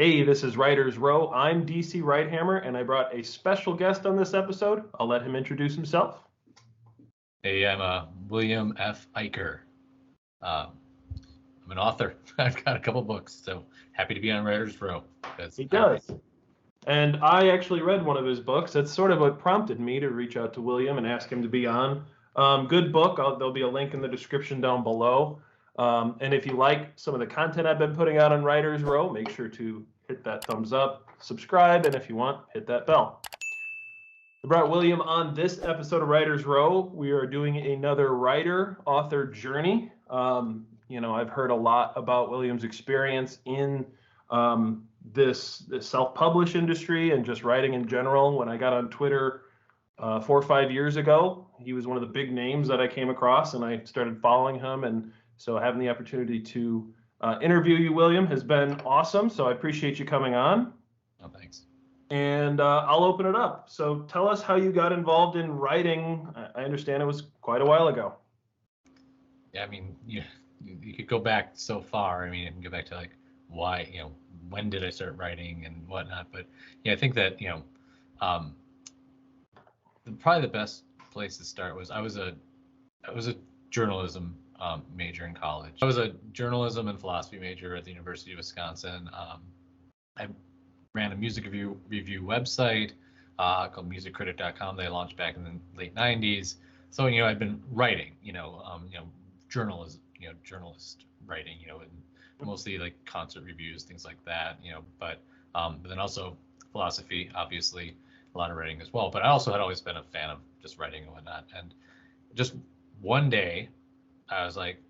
Hey, this is Writers Row. I'm DC Wright-Hammer, and I brought a special guest on this episode. I'll let him introduce himself. Hey, I'm William F. Aicher. I'm an author. I've got a couple books, so happy to be on Writers Row. He does. And I actually read one of his books. That's sort of what prompted me to reach out to William and ask him to be on. Good book. There'll be a link in the description down below. And if you like some of the content I've been putting out on Writers Row, make sure to hit that thumbs up, subscribe, and if you want, hit that bell. I brought William on this episode of Writers Row. We are doing another writer-author journey. I've heard a lot about William's experience in this self-published industry and just writing in general. When I got on Twitter 4 or 5 years ago, he was one of the big names that I came across, and I started following him. And so having the opportunity to interview you, William, has been awesome. So I appreciate you coming on. Oh, thanks. And I'll open it up. So tell us how you got involved in writing. I understand it was quite a while ago. Yeah, I mean, you could go back so far. I mean, you can go back to like why, when did I start writing and whatnot. But yeah, I think that, probably the best place to start was I was a journalism major in college. I was a journalism and philosophy major at the University of Wisconsin. I ran a music review website called musiccritic.com. They launched back in the late 90s. So, I'd been writing, journalism, journalist writing, and mostly like concert reviews, things like that, but then also philosophy, obviously, a lot of writing as well. But I also had always been a fan of just writing and whatnot. And just one day, I was like,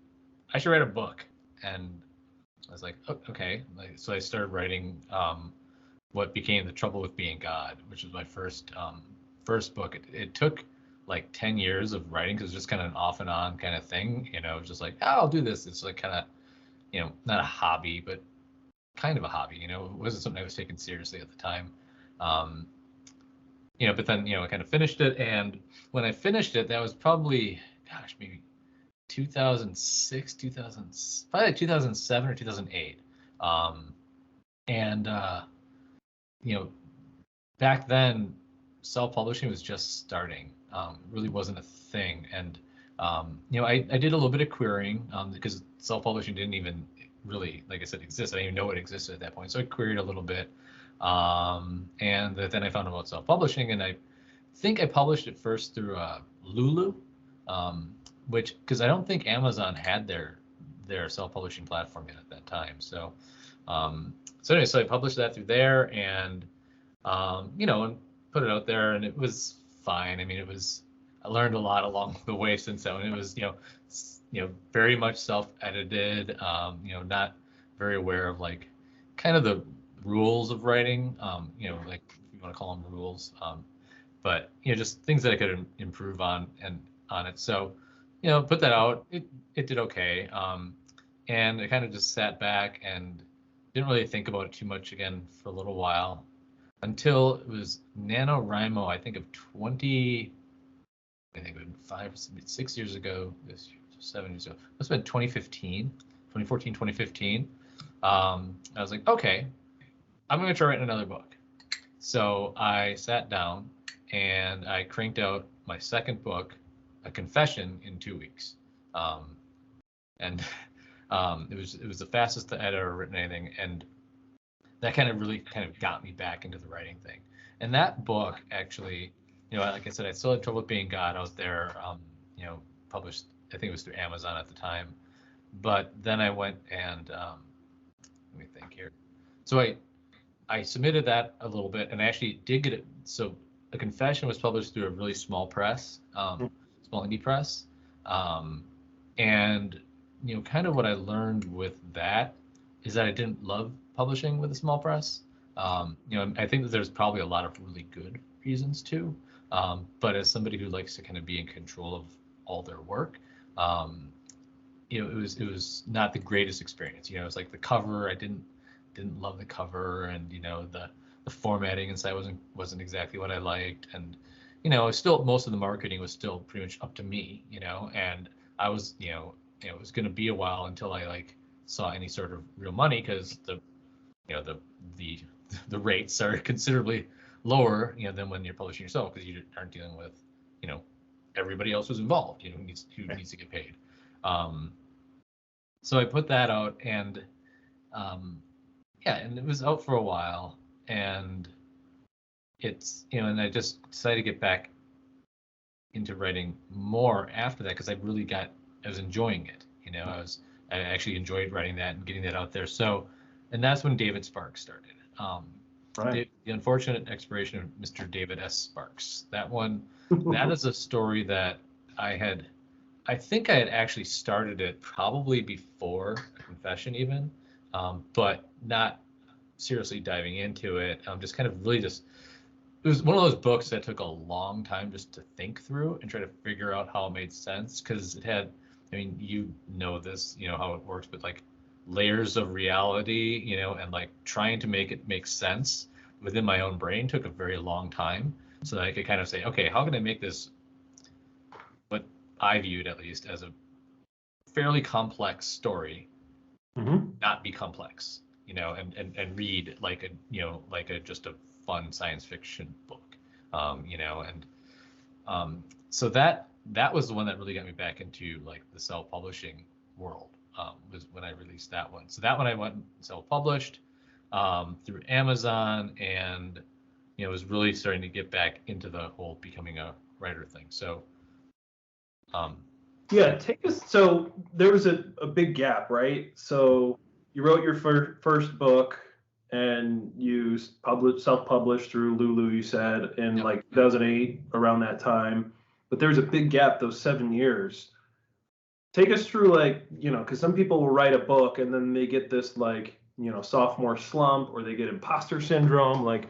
I should write a book. And I was like, oh, okay. So I started writing what became The Trouble with Being God, which was my first book. It took like 10 years of writing because it's just kind of an off and on kind of thing, just like, oh, I'll do this. It's like kind of, not a hobby, but kind of a hobby, it wasn't something I was taking seriously at the time. But then, I kind of finished it. And when I finished it, that was probably, maybe 2006, probably like 2007 or 2008. Back then, self-publishing was just starting. It really wasn't a thing. And, I did a little bit of querying because self-publishing didn't even really, like I said, exist. I didn't even know it existed at that point. So I queried a little bit. And then I found out about self-publishing, and I think I published it first through Lulu, because I don't think Amazon had their self-publishing platform yet at that time. So anyway, so I published that through there, and and put it out there, and it was fine. I mean, I learned a lot along the way since then. It was very much self-edited, not very aware of like kind of the rules of writing, like if you want to call them rules, but just things that I could improve on it. So put that out. It did okay, and I kind of just sat back and didn't really think about it too much again for a little while until it was NaNoWriMo, I think of 6 years ago, 7 years ago. Must have been 2015, 2015. I was like, okay, I'm going to try writing another book. So I sat down and I cranked out my second book, A Confession, in 2 weeks. It was the fastest I'd ever written anything. And that kind of got me back into the writing thing. And that book actually, like I said, I still had Trouble with Being God out there, published, I think it was through Amazon at the time. But then I went and, let me think here. So I submitted that a little bit, and I actually did get it. So A Confession was published through a really small press, small indie press. And, kind of what I learned with that is that I didn't love publishing with a small press. I think that there's probably a lot of really good reasons too. But as somebody who likes to kind of be in control of all their work, it was not the greatest experience. It was like the cover, I didn't love the cover, and the formatting inside wasn't exactly what I liked, and still most of the marketing was still pretty much up to me, and I was it was going to be a while until I like saw any sort of real money, because the the rates are considerably lower, than when you're publishing yourself, because you aren't dealing with, everybody else who's involved, who needs to get paid. So I put that out, and and it was out for a while, and it's, and I just decided to get back into writing more after that, because I was enjoying it. I actually enjoyed writing that and getting that out there. So, and that's when David Sparks started. Right. The unfortunate expiration of Mr. David S. Sparks. That is a story that I think I had actually started it probably before A Confession even, but not seriously diving into it. Just kind of really it was one of those books that took a long time just to think through and try to figure out how it made sense, because it had, you know this, how it works, but like layers of reality, and like trying to make it make sense within my own brain took a very long time, so that I could kind of say, okay, how can I make this, what I viewed at least as a fairly complex story, not be complex, and read like just a fun science fiction book, so that was the one that really got me back into like the self-publishing world, was when I released that one. So that one I went self-published through Amazon, and was really starting to get back into the whole becoming a writer thing. So take us. So there was a big gap, right? So you wrote your first book, and you self-published through Lulu, you said, in like 2008, around that time. But there was a big gap, those 7 years. Take us through, like, because some people will write a book and then they get this, like, sophomore slump, or they get imposter syndrome. Like,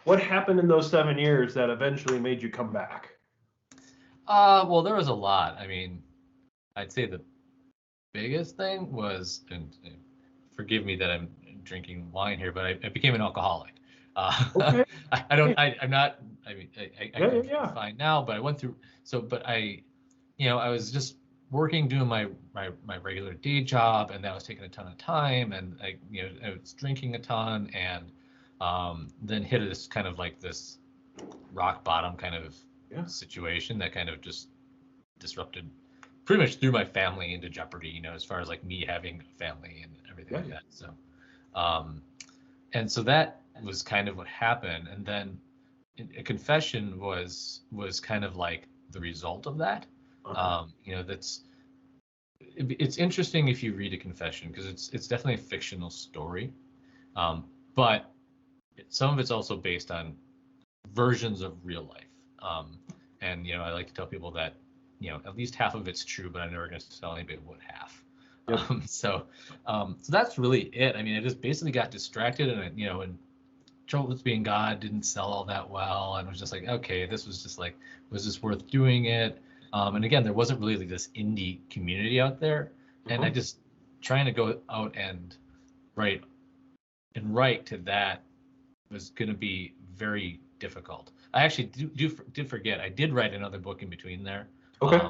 what happened in those 7 years that eventually made you come back? Well, there was a lot. I'd say the biggest thing was, and forgive me that I'm drinking wine here, but I became an alcoholic. Okay. I'm not. I'm Yeah. fine now, but I went through. So, but I was just working, doing my regular day job, and that was taking a ton of time, and I was drinking a ton, and then hit this kind of like this rock bottom kind of situation that kind of just disrupted, pretty much threw my family into jeopardy, as far as like me having a family and everything like that. So, and so that was kind of what happened. And then A Confession was kind of like the result of that. It's interesting if you read A Confession, because it's definitely a fictional story, but some of it's also based on versions of real life. And I like to tell people that at least half of it's true, but I'm never going to tell anybody what half. So that's really it. I just basically got distracted, and and Trouble with Being God didn't sell all that well, and was just like, okay, this was just like, was this worth doing it? And again, there wasn't really like this indie community out there, and I just trying to go out and write to that was going to be very difficult. I actually did forget, I did write another book in between there. Okay.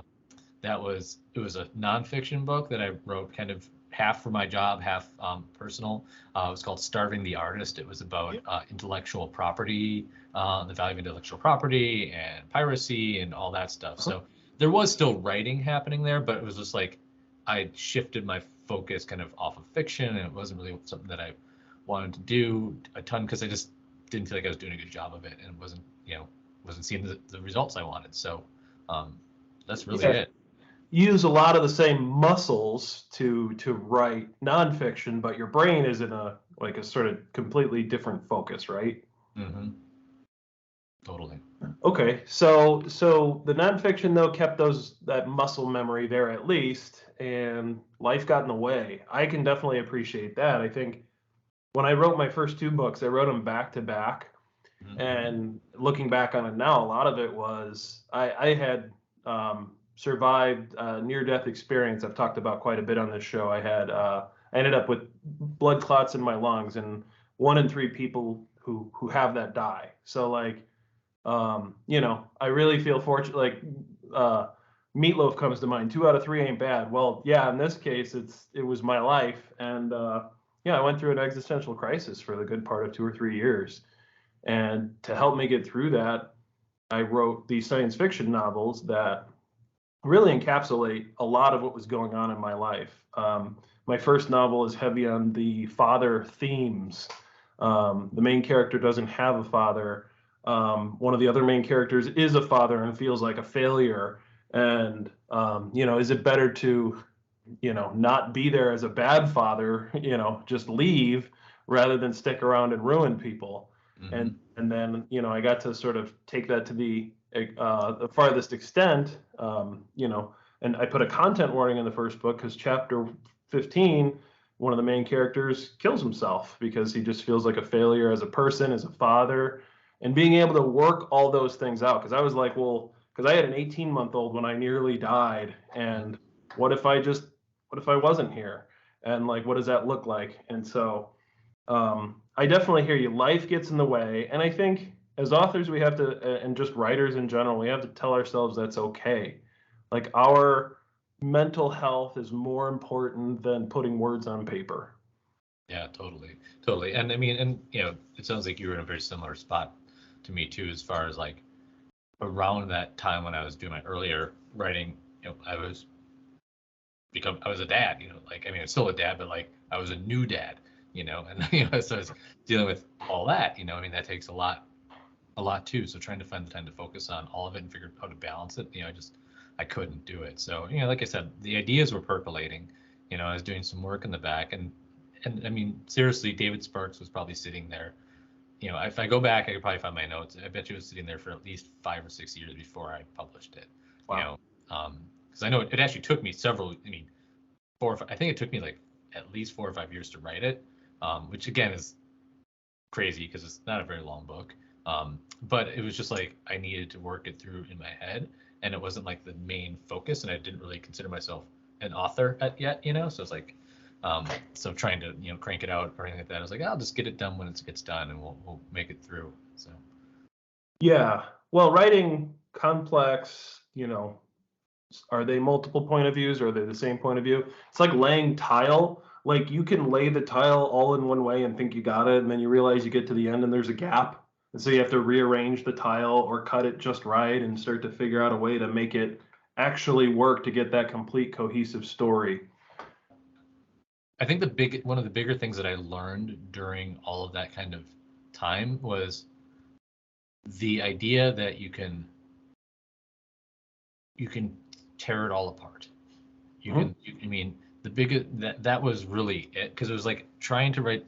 It was a nonfiction book that I wrote, kind of half for my job, half personal. It was called Starving the Artist. It was about intellectual property, the value of intellectual property and piracy and all that stuff. So there was still writing happening there, but it was just like I shifted my focus kind of off of fiction, and it wasn't really something that I wanted to do a ton, because I just didn't feel like I was doing a good job of it, and wasn't seeing the results I wanted. So that's really it. You use a lot of the same muscles to write nonfiction, but your brain is in a sort of completely different focus, right? Mm-hmm. Totally. Okay, so the nonfiction though kept that muscle memory there at least, and life got in the way. I can definitely appreciate that. I think when I wrote my first 2 books, I wrote them back to back, and looking back on it now, a lot of it was I had survived a near-death experience I've talked about quite a bit on this show. I ended up with blood clots in my lungs, and 1 in 3 people who have that die. So like, I really feel fortunate. Like, Meatloaf comes to mind. 2 out of 3 ain't bad. Well, yeah, in this case, it was my life, and I went through an existential crisis for the good part of 2 or 3 years. And to help me get through that, I wrote these science fiction novels that really encapsulate a lot of what was going on in my life. My first novel is heavy on the father themes. The main character doesn't have a father. One of the other main characters is a father and feels like a failure. And, is it better to, not be there as a bad father, just leave rather than stick around and ruin people? Mm-hmm. And then, I got to sort of take that to the farthest extent, and I put a content warning in the first book because chapter 15, one of the main characters kills himself because he just feels like a failure as a person, as a father, and being able to work all those things out. Because I was like, well, because I had an 18-month-old when I nearly died, and what if I wasn't here? And like, what does that look like? And so I definitely hear you. Life gets in the way, and I think as authors, we have to, and just writers in general, we have to tell ourselves that's okay. Like our mental health is more important than putting words on paper. Yeah, totally, totally. And I mean, and it sounds like you were in a very similar spot to me too, as far as like around that time when I was doing my earlier writing. I was a dad. Like I mean, I'm still a dad, but like I was a new dad. And so I was dealing with all that. I mean, that takes a lot too. So trying to find the time to focus on all of it and figure out how to balance it. I couldn't do it. So like I said, the ideas were percolating. I was doing some work in the back, and I mean, seriously, David Sparks was probably sitting there. If I go back, I could probably find my notes. I bet you it was sitting there for at least 5 or 6 years before I published it. Wow. Because I know it actually took me several. I mean, I think it took me like at least 4 or 5 years to write it, which again is crazy because it's not a very long book. But it was just like I needed to work it through in my head, and it wasn't like the main focus, and I didn't really consider myself an author yet. So it's like, so trying to crank it out or anything like that. I was like, I'll just get it done when it gets done, and we'll make it through. So Yeah. Well, writing complex, are they multiple point of views or are they the same point of view? It's like laying tile. Like you can lay the tile all in one way and think you got it, and then you realize you get to the end and there's a gap. And so you have to rearrange the tile or cut it just right and start to figure out a way to make it actually work to get that complete cohesive story. I think one of the bigger things that I learned during all of that kind of time was the idea that you can tear it all apart. I mean, the biggest that was really it, because it was like trying to write.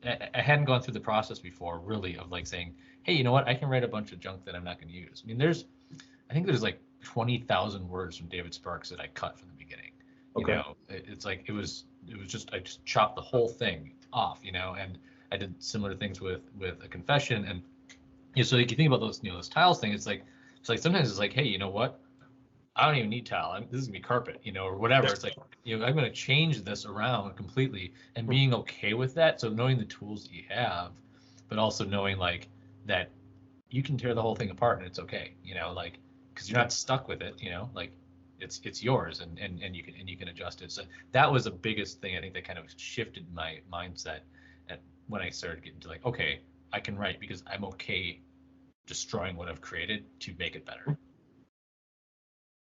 I hadn't gone through the process before, really, of like saying, hey, you know what, I can write a bunch of junk that I'm not going to use. I mean, I think there's like 20,000 words from David Sparks that I cut from the beginning. Okay. It's like it was just I just chopped the whole thing off. And I did similar things with a confession, and so like you think about those tiles thing. It's like sometimes it's like, hey, you know what? I don't even need tile. This is gonna be carpet, or whatever. It's like, I'm gonna change this around completely and being okay with that. So knowing the tools that you have, but also knowing like that you can tear the whole thing apart and it's okay, like because you're not stuck with it, like it's yours and you can adjust it. So that was the biggest thing I think that kind of shifted my mindset at when I started getting to like, okay, I can write because I'm okay destroying what I've created to make it better.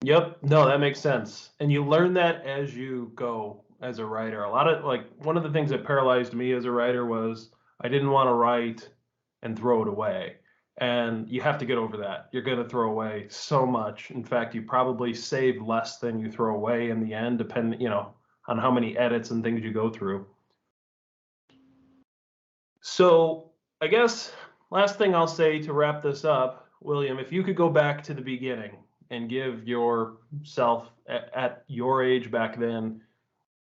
Yep. No, that makes sense. And you learn that as you go as a writer. One of the things that paralyzed me as a writer was I didn't want to write and throw it away. And you have to get over that. You're going to throw away so much. In fact, you probably save less than you throw away in the end, depending, on how many edits and things you go through. So I guess last thing I'll say to wrap this up, William, if you could go back to the beginning and give yourself at your age back then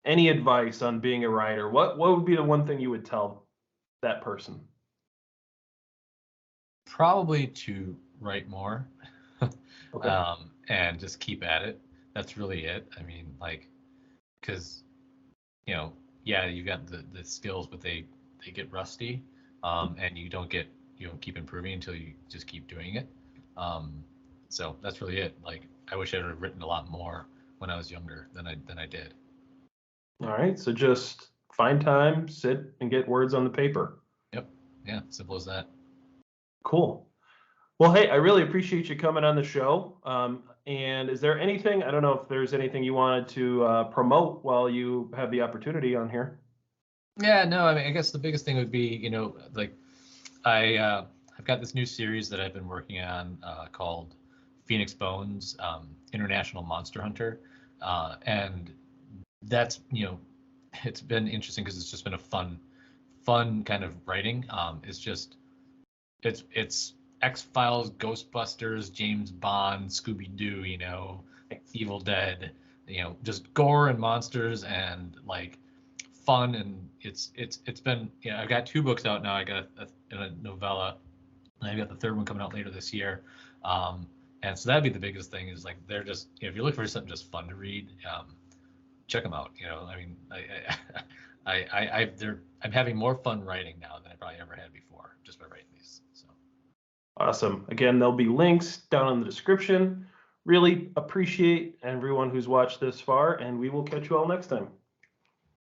any advice on being a writer, what would be the one thing you would tell that person? Probably to write more, Okay. and just keep at it. That's really it. I mean, like, because yeah, you got the skills, but they get rusty, and you don't keep improving until you just keep doing it. So that's really it. Like, I wish I would have written a lot more when I was younger than I did. All right. So just find time, sit, and get words on the paper. Yep. Yeah. Simple as that. Cool. Well, hey, I really appreciate you coming on the show. And is there anything, I don't know if there's anything you wanted to promote while you have the opportunity on here? Yeah. No. I mean, I guess the biggest thing would be, like I've got this new series that I've been working on called Phoenix Bones, International Monster Hunter, and that's it's been interesting because it's just been a fun kind of writing. It's X-Files, Ghostbusters, James Bond, Scooby-Doo, Evil Dead, just gore and monsters and like fun, and it's been I've got 2 books out now. I got a novella, and I got the 3rd one coming out later this year. And so that'd be the biggest thing is like they're just if you're looking for something just fun to read, check them out. I mean, I'm having more fun writing now than I probably ever had before just by writing these. So Awesome. Again, there'll be links down in the description. Really appreciate everyone who's watched this far, and we will catch you all next time.